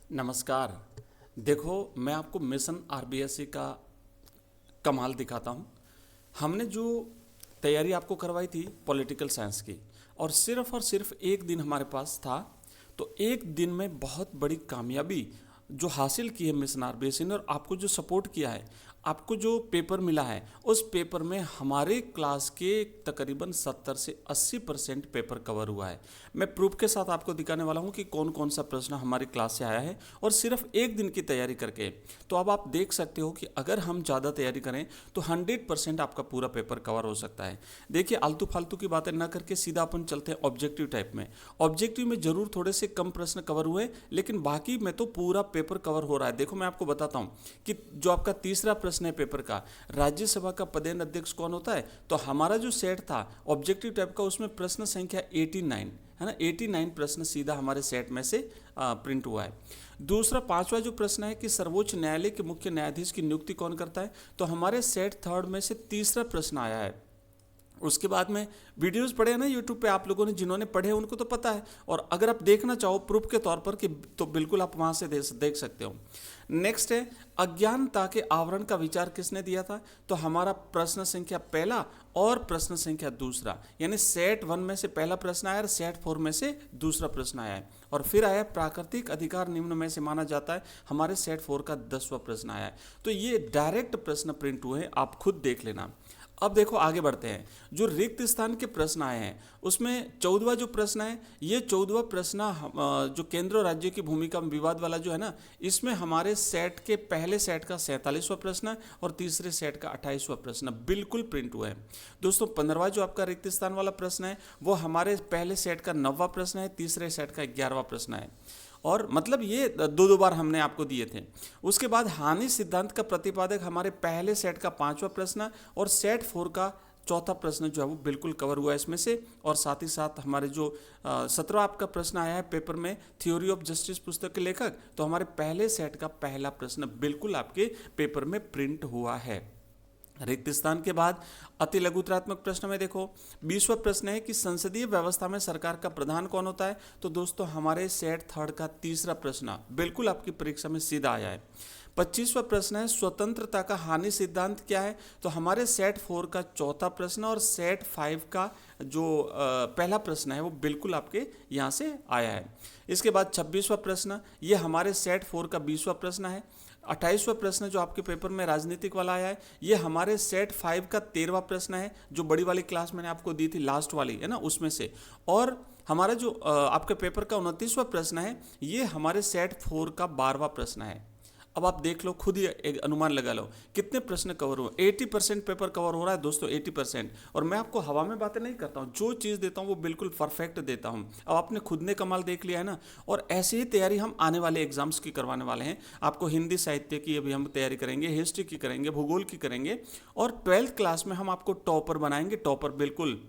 नमस्कार। देखो, मैं आपको मिशन आरबीएससी का कमाल दिखाता हूँ। हमने जो तैयारी आपको करवाई थी पॉलिटिकल साइंस की, और सिर्फ एक दिन हमारे पास था, तो एक दिन में बहुत बड़ी कामयाबी जो हासिल की है मिशन आरबीएससी ने, और आपको जो सपोर्ट किया है, आपको जो पेपर मिला है, उस पेपर में हमारे क्लास के तकरीबन 70 से 80% पेपर कवर हुआ है। मैं प्रूफ के साथ आपको दिखाने वाला हूँ कि कौन कौन सा प्रश्न हमारी क्लास से आया है, और सिर्फ एक दिन की तैयारी करके। तो अब आप देख सकते हो कि अगर हम ज़्यादा तैयारी करें तो 100% आपका पूरा पेपर कवर हो सकता है। देखिए, आलतू फालतू की बातें ना करके सीधा अपन चलते हैं ऑब्जेक्टिव टाइप में। ऑब्जेक्टिव में जरूर थोड़े से कम प्रश्न कवर हुए, लेकिन बाकी में तो पूरा पेपर कवर हो रहा है। देखो, मैं आपको बताता हूँ कि जो आपका तीसरा प्रश्न है पेपर का, राज्यसभा का पदेन अध्यक्ष कौन होता है, तो हमारा जो सेट था ऑब्जेक्टिव टाइप का, उसमें प्रश्न संख्या 89 है ना, 89 प्रश्न सीधा हमारे सेट में से प्रिंट हुआ है। दूसरा पांचवा जो प्रश्न है कि सर्वोच्च न्यायालय के मुख्य न्यायाधीश की नियुक्ति कौन करता है, तो हमारे सेट थर्ड में से तीसरा प्रश्न आया है। उसके बाद में वीडियोस पढ़े हैं ना यूट्यूब पे, आप लोगों ने जिन्होंने पढ़े हैं उनको तो पता है, और अगर आप देखना चाहो प्रूफ के तौर पर कि, तो बिल्कुल आप वहां से देख सकते हो। नेक्स्ट है अज्ञानता के आवरण का विचार किसने दिया था, तो हमारा प्रश्न संख्या पहला और प्रश्न संख्या दूसरा, यानी सेट 1 में से पहला प्रश्न आया और सेट 4 में से दूसरा प्रश्न आया है। और फिर आया प्राकृतिक अधिकार निम्न में से माना जाता है, हमारे सेट 4 का 10वां प्रश्न आया है। तो ये डायरेक्ट प्रश्न प्रिंट हुए हैं, आप खुद देख लेना। अब देखो आगे बढ़ते हैं, जो रिक्त स्थान के प्रश्न आए हैं उसमें 14वां जो प्रश्न है, ये 14वां प्रश्न जो केंद्र और राज्य की भूमिका में विवाद वाला जो है ना, इसमें हमारे सेट के पहले सेट का 47वां प्रश्न और तीसरे सेट का 28वां प्रश्न बिल्कुल प्रिंट हुआ है। दोस्तों 15वां जो आपका रिक्त स्थान वाला प्रश्न है, वो हमारे पहले सेट का 9वां प्रश्न है, तीसरे सेट का 11वां प्रश्न है, और मतलब ये दो दो बार हमने आपको दिए थे। उसके बाद हानि सिद्धांत का प्रतिपादक हमारे पहले सेट का 5वां प्रश्न और सेट 4 का चौथा प्रश्न जो है वो बिल्कुल कवर हुआ है इसमें से। और साथ ही साथ हमारे जो 17वां आपका प्रश्न आया है पेपर में, थ्योरी ऑफ जस्टिस पुस्तक के लेखक, तो हमारे पहले सेट का पहला प्रश्न बिल्कुल आपके पेपर में प्रिंट हुआ है। रिक्त स्थान के बाद अति लघुतरात्मक प्रश्न में देखो 20वां प्रश्न है कि संसदीय व्यवस्था में सरकार का प्रधान कौन होता है, तो दोस्तों हमारे सेट थर्ड का तीसरा प्रश्न बिल्कुल आपकी परीक्षा में सीधा आया है। 25वां प्रश्न है स्वतंत्रता का हानि सिद्धांत क्या है, तो हमारे सेट 4 का चौथा प्रश्न और सेट 5 का जो पहला प्रश्न है वो बिल्कुल आपके यहाँ से आया है। इसके बाद 26वां प्रश्न, ये हमारे सेट 4 का 20वां प्रश्न है। 28वां प्रश्न जो आपके पेपर में राजनीतिक वाला आया है, ये हमारे सेट 5 का 13वां प्रश्न है, जो बड़ी वाली क्लास मैंने आपको दी थी लास्ट वाली है ना, उसमें से। और हमारा जो आपके पेपर का 29वां प्रश्न है, ये हमारे सेट 4 का 12वां प्रश्न है। अब आप देख लो, खुद ही एक अनुमान लगा लो कितने प्रश्न कवर हुए। 80% पेपर कवर हो रहा है दोस्तों, 80%। और मैं आपको हवा में बातें नहीं करता हूँ, जो चीज़ देता हूँ वो बिल्कुल परफेक्ट देता हूँ। अब आपने खुद ने कमाल देख लिया है ना, और ऐसे ही तैयारी हम आने वाले एग्जाम्स की करवाने वाले हैं। आपको हिंदी साहित्य की अभी हम तैयारी करेंगे, हिस्ट्री की करेंगे, भूगोल की करेंगे, और 12th क्लास में हम आपको टॉपर बनाएंगे, टॉपर बिल्कुल।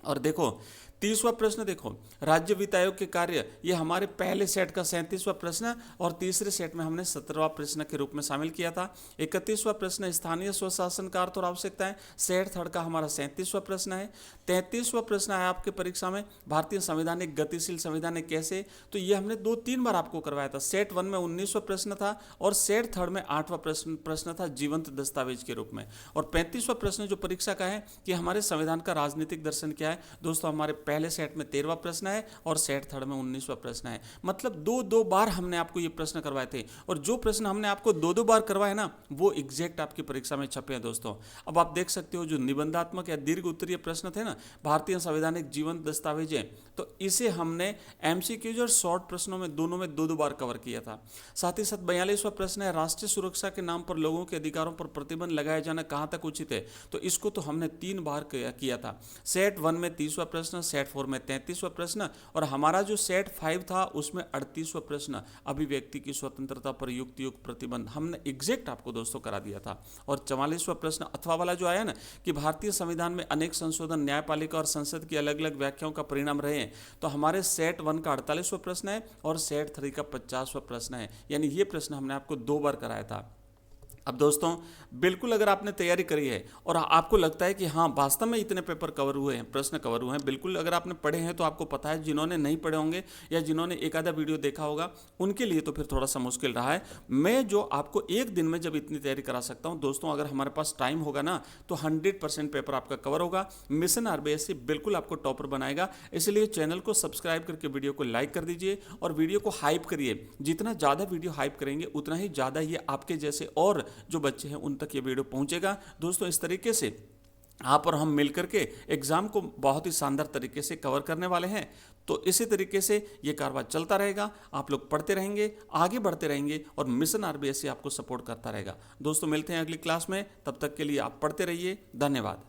और देखो 30वां प्रश्न देखो, राज्य वित्त आयोग के कार्य, ये हमारे पहले सेट का 37वां प्रश्न और तीसरे सेट में हमने 17वां प्रश्न के रूप में शामिल किया था। 31वां प्रश्न स्थानीय स्वशासन का अर्थ और आवश्यकताएं, सेट थर्ड का हमारा 37वां प्रश्न है। 33वां प्रश्न आया आपके परीक्षा में, भारतीय संविधान एक गतिशील संविधान है कैसे, तो ये हमने 2-3 बार आपको करवाया था। सेट 1 में 19वां प्रश्न था और सेट थर्ड में 8वां प्रश्न था जीवंत दस्तावेज के रूप में। और 35वां प्रश्न जो परीक्षा का है कि हमारे संविधान का राजनीतिक दर्शन क्या है, दोस्तों हमारे पहले सेट में 13वां प्रश्न है और सेट थर्ड में 19वां प्रश्न है। मतलब दो बार हमने आपको ये प्रश्न करवाए थे, और जो प्रश्न हमने आपको दो बार करवाए ना, वो एग्जैक्ट आपकी परीक्षा में छपे हैं दोस्तों। अब आप देख सकते हो जो निबंधात्मक या दीर्घ उत्तरीय प्रश्न थे ना, भारतीय संविधान एक जीवंत दस्तावेज है, तो इसे हमने एमसीक्यूज और शॉर्ट प्रश्नों में दोनों में दो बार कवर किया था। साथ ही साथ 42वां प्रश्न है राष्ट्रीय सुरक्षा के नाम पर लोगों के अधिकारों पर प्रतिबंध लगाया जाना कहां तक उचित है, तो इसको तो हमने 3 बार किया था। सेट 1 में 30वां प्रश्न, सेट 4 में 33वां प्रश्न, और हमारा जो सेट 5 था उसमें 38वां प्रश्न अभिव्यक्ति की स्वतंत्रता पर युक्त प्रतिबंध, हमने एग्जैक्ट आपको दोस्तों करा दिया था। और 44वां प्रश्न अथवा वाला जो आया ना कि भारतीय संविधान में अनेक संशोधन न्यायपालिका और संसद की अलग अलग व्याख्याओं का परिणाम रहे हैं, तो हमारे सेट 1 का 48वां प्रश्न है और सेट 3 का 50वां प्रश्न है, यानी ये प्रश्न हमने आपको 2 बार कराया था। अब दोस्तों, बिल्कुल अगर आपने तैयारी करी है और आपको लगता है कि हाँ वास्तव में इतने पेपर कवर हुए हैं, प्रश्न कवर हुए हैं, बिल्कुल अगर आपने पढ़े हैं तो आपको पता है। जिन्होंने नहीं पढ़े होंगे या जिन्होंने एक आधा वीडियो देखा होगा उनके लिए तो फिर थोड़ा सा मुश्किल रहा है। मैं जो आपको एक दिन में जब इतनी तैयारी करा सकता हूँ दोस्तों, अगर हमारे पास टाइम होगा ना तो 100% पेपर आपका कवर होगा। मिशन आरबीएससी बिल्कुल आपको टॉपर बनाएगा। इसलिए चैनल को सब्सक्राइब करके वीडियो को लाइक कर दीजिए और वीडियो को हाइप करिए। जितना ज़्यादा वीडियो हाइप करेंगे उतना ही ज़्यादा ये आपके जैसे और जो बच्चे हैं उन तक ये वीडियो पहुंचेगा। दोस्तों, इस तरीके से आप और हम मिलकर के एग्जाम को बहुत ही शानदार तरीके से कवर करने वाले हैं। तो इसी तरीके से ये कारवां चलता रहेगा, आप लोग पढ़ते रहेंगे, आगे बढ़ते रहेंगे और मिशन आरबीएससी आपको सपोर्ट करता रहेगा। दोस्तों, मिलते हैं अगली क्लास में, तब तक के लिए आप पढ़ते रहिए। धन्यवाद।